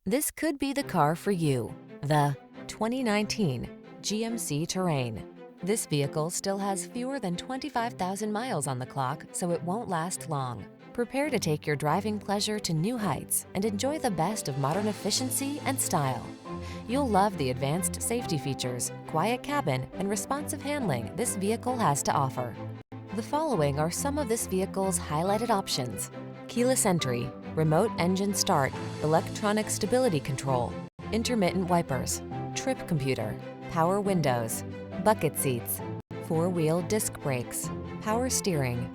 This could be the car for you. The 2019 GMC Terrain. This vehicle still has fewer than 25,000 miles on the clock, so it won't last long. Prepare to take your driving pleasure to new heights and enjoy the best of modern efficiency and style. You'll love the advanced safety features, quiet cabin, and responsive handling this vehicle has to offer. The following are some of this vehicle's highlighted options: keyless entry, remote engine start, electronic stability control, intermittent wipers, trip computer, power windows, bucket seats, four-wheel disc brakes, power steering.